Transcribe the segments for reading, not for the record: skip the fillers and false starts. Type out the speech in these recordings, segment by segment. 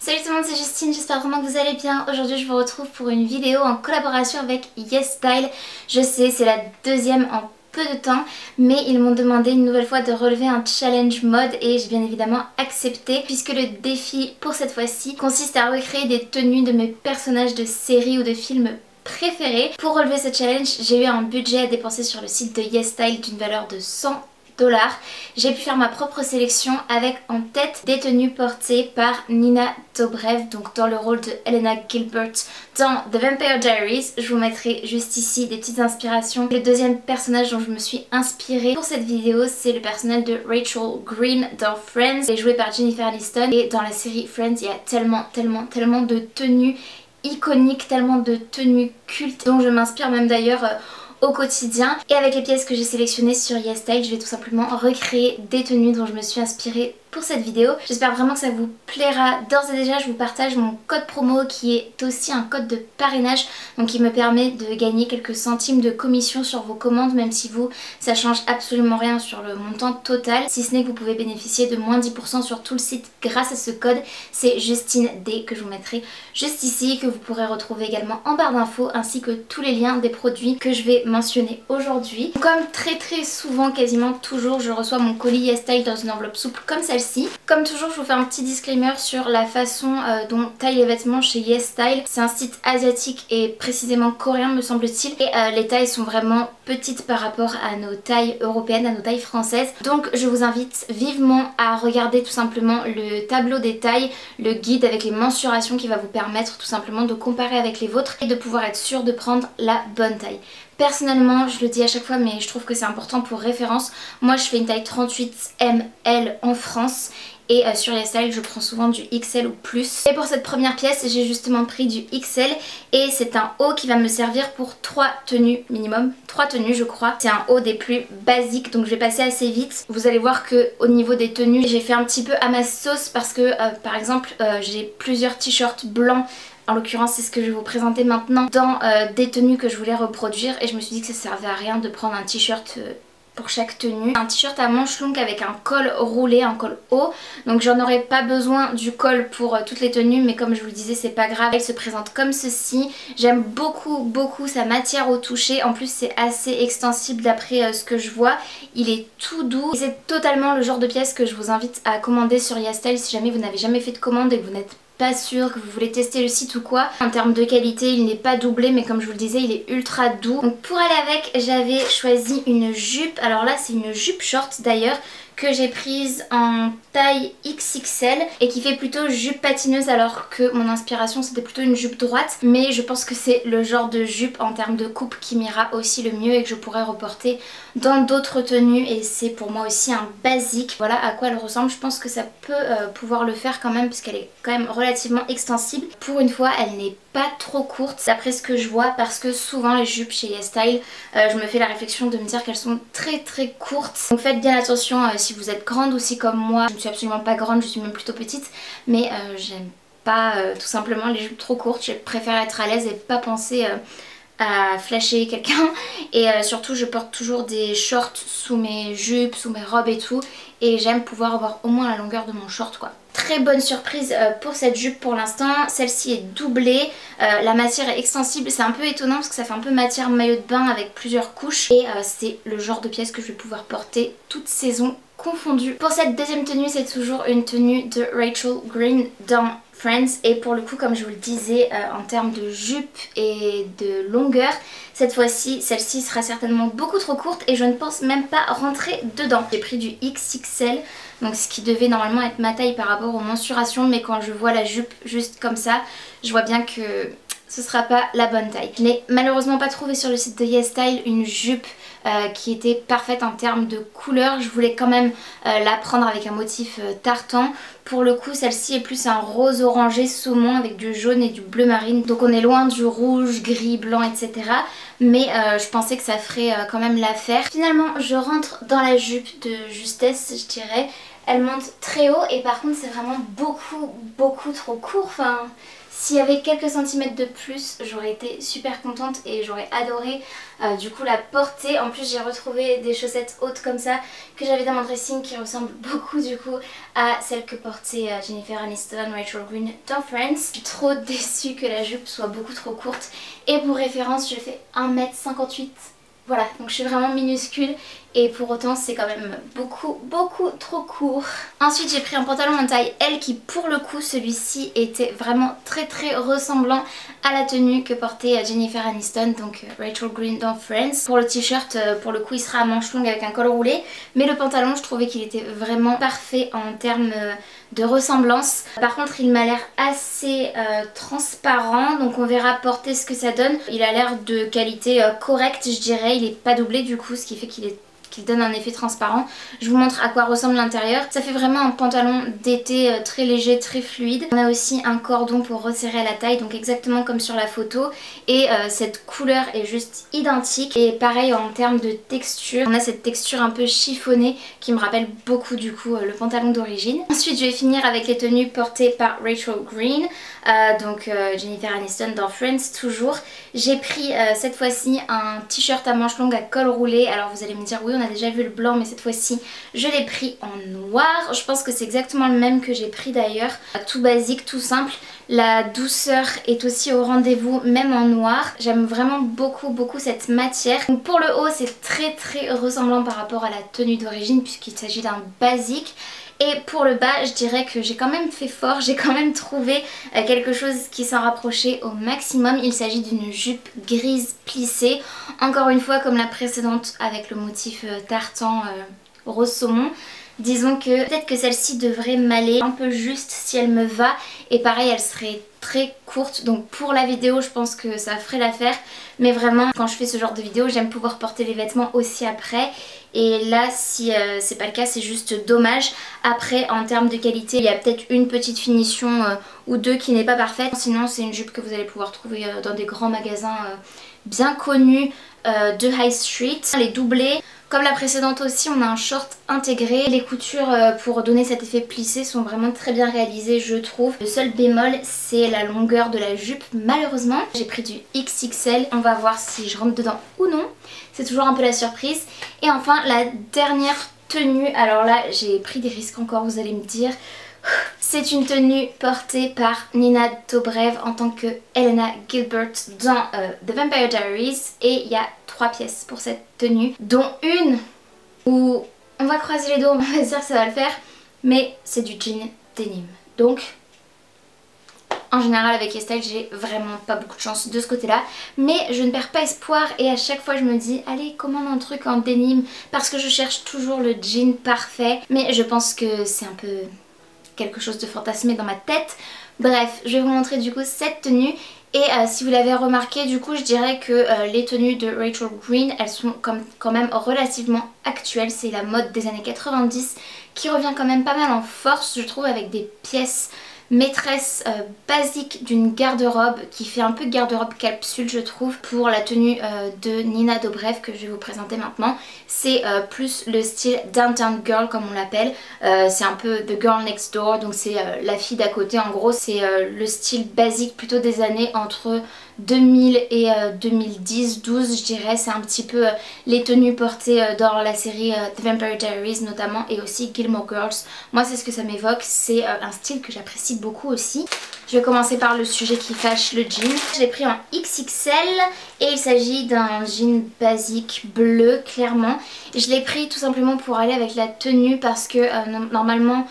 Salut tout le monde, c'est Justine, j'espère vraiment que vous allez bien. Aujourd'hui je vous retrouve pour une vidéo en collaboration avec YesStyle. Je sais, c'est la deuxième en peu de temps, mais ils m'ont demandé une nouvelle fois de relever un challenge mode et j'ai bien évidemment accepté, puisque le défi pour cette fois-ci consiste à recréer des tenues de mes personnages de séries ou de films préférés. Pour relever ce challenge, j'ai eu un budget à dépenser sur le site de YesStyle d'une valeur de 100 $. J'ai pu faire ma propre sélection avec en tête des tenues portées par Nina Dobrev, donc dans le rôle de Elena Gilbert dans The Vampire Diaries. Je vous mettrai juste ici des petites inspirations. Le deuxième personnage dont je me suis inspirée pour cette vidéo, c'est le personnage de Rachel Green dans Friends. Elle est jouée par Jennifer Aniston et dans la série Friends, il y a tellement de tenues iconiques, tellement de tenues cultes dont je m'inspire même d'ailleurs au quotidien. Et avec les pièces que j'ai sélectionnées sur YesStyle, je vais tout simplement recréer des tenues dont je me suis inspirée pour cette vidéo. J'espère vraiment que ça vous plaira. D'ores et déjà, je vous partage mon code promo qui est aussi un code de parrainage, donc qui me permet de gagner quelques centimes de commission sur vos commandes, même si vous, ça change absolument rien sur le montant total, si ce n'est que vous pouvez bénéficier de moins 10% sur tout le site grâce à ce code. C'est Justine D que je vous mettrai juste ici, que vous pourrez retrouver également en barre d'infos, ainsi que tous les liens des produits que je vais mentionner aujourd'hui. Comme très souvent, quasiment toujours, je reçois mon colis YesStyle dans une enveloppe souple comme celle-ci. Comme toujours, je vous fais un petit disclaimer sur la façon dont taillent les vêtements chez YesStyle. C'est un site asiatique et précisément coréen me semble-t-il, et les tailles sont vraiment petites par rapport à nos tailles européennes, à nos tailles françaises. Donc je vous invite vivement à regarder tout simplement le tableau des tailles, le guide avec les mensurations qui va vous permettre tout simplement de comparer avec les vôtres et de pouvoir être sûr de prendre la bonne taille. Personnellement, je le dis à chaque fois, mais je trouve que c'est important pour référence. Moi, je fais une taille 38ML en France. Et sur YesStyle, je prends souvent du XL ou plus. Et pour cette première pièce, j'ai justement pris du XL. Et c'est un haut qui va me servir pour 3 tenues minimum. 3 tenues, je crois. C'est un haut des plus basiques, donc je vais passer assez vite. Vous allez voir qu'au niveau des tenues, j'ai fait un petit peu à ma sauce parce que, par exemple, j'ai plusieurs t-shirts blancs. En l'occurrence, c'est ce que je vais vous présenter maintenant dans des tenues que je voulais reproduire, et je me suis dit que ça servait à rien de prendre un t-shirt pour chaque tenue. Un t-shirt à manches longues avec un col roulé, un col haut, donc j'en aurais pas besoin du col pour toutes les tenues, mais comme je vous le disais, c'est pas grave. Elle se présente comme ceci. J'aime beaucoup sa matière au toucher. En plus, c'est assez extensible d'après ce que je vois. Il est tout doux. C'est totalement le genre de pièce que je vous invite à commander sur YesStyle si jamais vous n'avez jamais fait de commande et que vous n'êtes pas sûr, que vous voulez tester le site ou quoi. En termes de qualité, il n'est pas doublé, mais comme je vous le disais, il est ultra doux. Donc pour aller avec, j'avais choisi une jupe. Alors là, c'est une jupe short d'ailleurs, que j'ai prise en taille XXL et qui fait plutôt jupe patineuse, alors que mon inspiration c'était plutôt une jupe droite, mais je pense que c'est le genre de jupe en termes de coupe qui m'ira aussi le mieux et que je pourrais reporter dans d'autres tenues, et c'est pour moi aussi un basique. Voilà à quoi elle ressemble. Je pense que ça peut pouvoir le faire quand même, puisqu'elle est quand même relativement extensible. Pour une fois, elle n'est pas trop courte d'après ce que je vois, parce que souvent les jupes chez YesStyle, je me fais la réflexion de me dire qu'elles sont très courtes. Donc faites bien attention si vous êtes grande ou si comme moi, je ne suis absolument pas grande, je suis même plutôt petite, mais j'aime pas tout simplement les jupes trop courtes. Je préfère être à l'aise et pas penser à flasher quelqu'un, et surtout je porte toujours des shorts sous mes jupes, sous mes robes et tout, et j'aime pouvoir avoir au moins la longueur de mon short quoi. Très bonne surprise pour cette jupe pour l'instant. Celle-ci est doublée, la matière est extensible, c'est un peu étonnant parce que ça fait un peu matière maillot de bain avec plusieurs couches, et c'est le genre de pièce que je vais pouvoir porter toute saison confondue. Pour cette deuxième tenue, c'est toujours une tenue de Rachel Green dans Friends, et pour le coup, comme je vous le disais, en termes de jupe et de longueur, cette fois-ci, celle-ci sera certainement beaucoup trop courte et je ne pense même pas rentrer dedans. J'ai pris du XXL, donc ce qui devait normalement être ma taille par rapport aux mensurations, mais quand je vois la jupe juste comme ça, je vois bien que ce sera pas la bonne taille. Je n'ai malheureusement pas trouvé sur le site de YesStyle une jupe qui était parfaite en termes de couleur. Je voulais quand même la prendre avec un motif tartan. Pour le coup, celle-ci est plus un rose orangé saumon avec du jaune et du bleu marine. Donc on est loin du rouge, gris, blanc, etc. Mais je pensais que ça ferait quand même l'affaire. Finalement, je rentre dans la jupe de justesse, je dirais. Elle monte très haut et par contre c'est vraiment beaucoup trop court. Enfin, s'il y avait quelques centimètres de plus, j'aurais été super contente et j'aurais adoré du coup la porter. En plus j'ai retrouvé des chaussettes hautes comme ça que j'avais dans mon dressing qui ressemblent beaucoup du coup à celles que portait Jennifer Aniston, Rachel Green dans Friends. Je suis trop déçue que la jupe soit beaucoup trop courte et pour référence je fais 1m58. Voilà, donc je suis vraiment minuscule et pour autant c'est quand même beaucoup trop court. Ensuite j'ai pris un pantalon en taille L qui pour le coup celui-ci était vraiment très ressemblant à la tenue que portait Jennifer Aniston, donc Rachel Green dans Friends. Pour le t-shirt pour le coup il sera à manches longues avec un col roulé, mais le pantalon je trouvais qu'il était vraiment parfait en termes de ressemblance. Par contre il m'a l'air assez transparent, donc on verra porter ce que ça donne. Il a l'air de qualité correcte je dirais, il est pas doublé du coup ce qui fait qu'il donne un effet transparent. Je vous montre à quoi ressemble l'intérieur. Ça fait vraiment un pantalon d'été très léger, très fluide. On a aussi un cordon pour resserrer à la taille, donc exactement comme sur la photo. Et cette couleur est juste identique. Et pareil en termes de texture, on a cette texture un peu chiffonnée qui me rappelle beaucoup du coup le pantalon d'origine. Ensuite je vais finir avec les tenues portées par Rachel Green, donc Jennifer Aniston dans Friends toujours. J'ai pris cette fois-ci un t-shirt à manches longues à col roulé. Alors vous allez me dire oui on a déjà vu le blanc mais cette fois-ci je l'ai pris en noir. Je pense que c'est exactement le même que j'ai pris d'ailleurs. Tout basique, tout simple. La douceur est aussi au rendez-vous même en noir. J'aime vraiment beaucoup cette matière. Donc pour le haut c'est très ressemblant par rapport à la tenue d'origine puisqu'il s'agit d'un basique. Et pour le bas je dirais que j'ai quand même fait fort, j'ai quand même trouvé quelque chose qui s'en rapprochait au maximum. Il s'agit d'une jupe grise plissée, encore une fois comme la précédente avec le motif tartan rose saumon. Disons que peut-être que celle-ci devrait m'aller un peu juste si elle me va, et pareil elle serait très courte, donc pour la vidéo je pense que ça ferait l'affaire, mais vraiment quand je fais ce genre de vidéo j'aime pouvoir porter les vêtements aussi après, et là si c'est pas le cas c'est juste dommage. Après en termes de qualité il y a peut-être une petite finition ou deux qui n'est pas parfaite, sinon c'est une jupe que vous allez pouvoir trouver dans des grands magasins bien connus de High Street. Les doublés, comme la précédente aussi, on a un short intégré. Les coutures pour donner cet effet plissé sont vraiment très bien réalisées je trouve. Le seul bémol c'est la longueur de la jupe malheureusement. J'ai pris du XXL, on va voir si je rentre dedans ou non. C'est toujours un peu la surprise. Et enfin la dernière tenue, alors là j'ai pris des risques encore vous allez me dire. C'est une tenue portée par Nina Dobrev en tant que Elena Gilbert dans The Vampire Diaries, et il y a 3 pièces pour cette tenue, dont une où on va croiser les doigts, on va se dire que ça va le faire, mais c'est du jean denim. Donc en général avec YesStyle j'ai vraiment pas beaucoup de chance de ce côté là, mais je ne perds pas espoir et à chaque fois je me dis allez commande un truc en denim parce que je cherche toujours le jean parfait, mais je pense que c'est un peu quelque chose de fantasmé dans ma tête. Bref, je vais vous montrer du coup cette tenue. Et si vous l'avez remarqué, du coup je dirais que les tenues de Rachel Green elles sont quand même relativement actuelles. C'est la mode des années 90 qui revient quand même pas mal en force je trouve, avec des pièces maîtresse basique d'une garde-robe qui fait un peu garde-robe capsule je trouve. Pour la tenue de Nina Dobrev que je vais vous présenter maintenant, c'est plus le style Downtown Girl comme on l'appelle. C'est un peu The Girl Next Door, donc c'est la fille d'à côté en gros. C'est le style basique plutôt des années entre 2000 et 2010-12 je dirais. C'est un petit peu les tenues portées dans la série The Vampire Diaries notamment, et aussi Gilmore Girls. Moi c'est ce que ça m'évoque, c'est un style que j'apprécie beaucoup aussi. Je vais commencer par le sujet qui fâche, le jean. Je l'ai pris en XXL et il s'agit d'un jean basique bleu clairement. Je l'ai pris tout simplement pour aller avec la tenue parce que normalement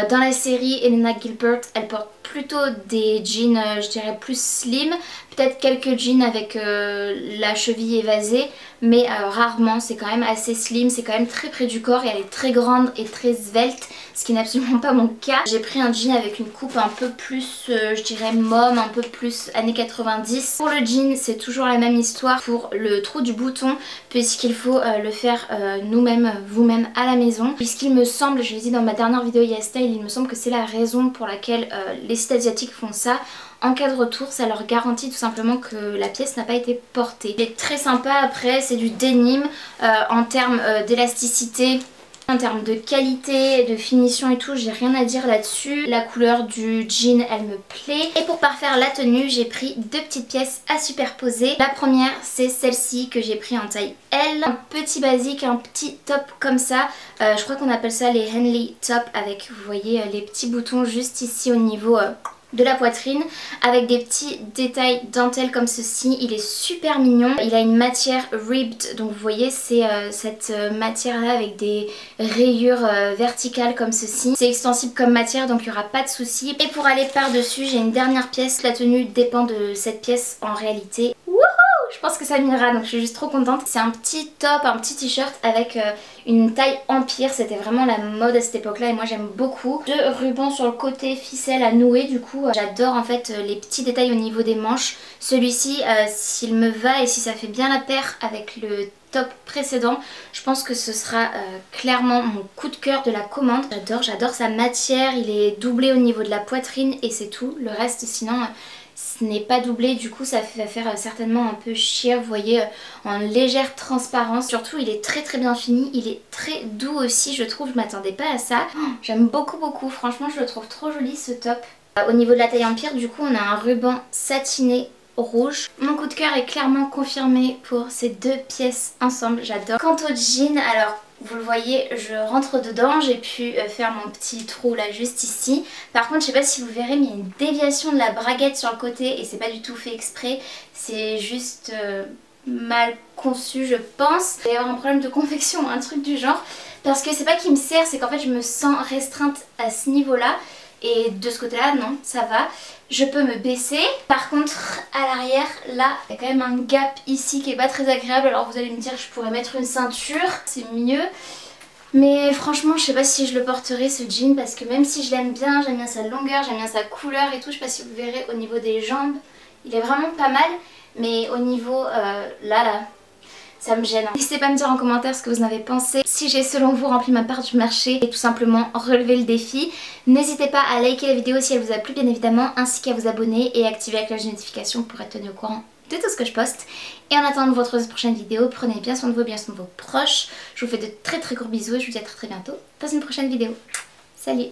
dans la série Elena Gilbert elle porte plutôt des jeans je dirais plus slim, peut-être quelques jeans avec la cheville évasée, mais rarement. C'est quand même assez slim, c'est quand même très près du corps et elle est très grande et très svelte, ce qui n'est absolument pas mon cas. J'ai pris un jean avec une coupe un peu plus je dirais mom, un peu plus années 90. Pour le jean c'est toujours la même histoire pour le trou du bouton puisqu'il faut le faire nous-mêmes, vous-même à la maison. Puisqu'il me semble, je l'ai dit dans ma dernière vidéo YesStyle, il me semble que c'est la raison pour laquelle les sites asiatiques font ça. En cas de retour ça leur garantit tout simplement que la pièce n'a pas été portée. Il est très sympa, après c'est du denim en termes d'élasticité. En termes de qualité, de finition et tout, j'ai rien à dire là-dessus. La couleur du jean, elle me plaît. Et pour parfaire la tenue, j'ai pris deux petites pièces à superposer. La première, c'est celle-ci que j'ai pris en taille L. Un petit basique, un petit top comme ça. Je crois qu'on appelle ça les Henley top avec, vous voyez, les petits boutons juste ici au niveau de la poitrine avec des petits détails dentelle comme ceci. Il est super mignon. Il a une matière ribbed, donc vous voyez c'est cette matière là avec des rayures verticales comme ceci. C'est extensible comme matière donc il n'y aura pas de souci. Et pour aller par dessus j'ai une dernière pièce. La tenue dépend de cette pièce en réalité. Wouhou! Je pense que ça m'ira donc je suis juste trop contente. C'est un petit top, un petit t-shirt avec une taille empire. C'était vraiment la mode à cette époque là et moi j'aime beaucoup. Deux rubans sur le côté, ficelle à nouer du coup. J'adore en fait les petits détails au niveau des manches. Celui-ci s'il me va et si ça fait bien la paire avec le top précédent, je pense que ce sera clairement mon coup de cœur de la commande. J'adore sa matière. Il est doublé au niveau de la poitrine et c'est tout. Le reste sinon... ce n'est pas doublé, du coup ça va faire certainement un peu chier, vous voyez, en légère transparence. Surtout il est très bien fini, il est très doux aussi je trouve, je m'attendais pas à ça. J'aime beaucoup, franchement je le trouve trop joli ce top. Au niveau de la taille empire du coup on a un ruban satiné rouge. Mon coup de cœur est clairement confirmé pour ces deux pièces ensemble, j'adore. Quant au jean, alors vous le voyez, je rentre dedans, j'ai pu faire mon petit trou là juste ici. Par contre je sais pas si vous verrez mais il y a une déviation de la braguette sur le côté et c'est pas du tout fait exprès. C'est juste mal conçu je pense. Il va y avoir un problème de confection, un truc du genre. Parce que c'est pas qu'il me sert, c'est qu'en fait je me sens restreinte à ce niveau là. Et de ce côté là non, ça va. Je peux me baisser. Par contre à l'arrière là il y a quand même un gap ici qui est pas très agréable. Alors vous allez me dire que je pourrais mettre une ceinture, c'est mieux. Mais franchement je sais pas si je le porterai ce jean parce que même si je l'aime bien, j'aime bien sa longueur, j'aime bien sa couleur et tout. Je sais pas si vous verrez au niveau des jambes, il est vraiment pas mal. Mais au niveau là ça me gêne. N'hésitez pas à me dire en commentaire ce que vous en avez pensé. Si j'ai selon vous rempli ma part du marché et tout simplement relevé le défi. N'hésitez pas à liker la vidéo si elle vous a plu bien évidemment, ainsi qu'à vous abonner et activer la cloche de notification pour être tenu au courant de tout ce que je poste. Et en attendant votre prochaine vidéo, prenez bien soin de vous, bien soin de vos proches. Je vous fais de très gros bisous et je vous dis à très bientôt dans une prochaine vidéo. Salut!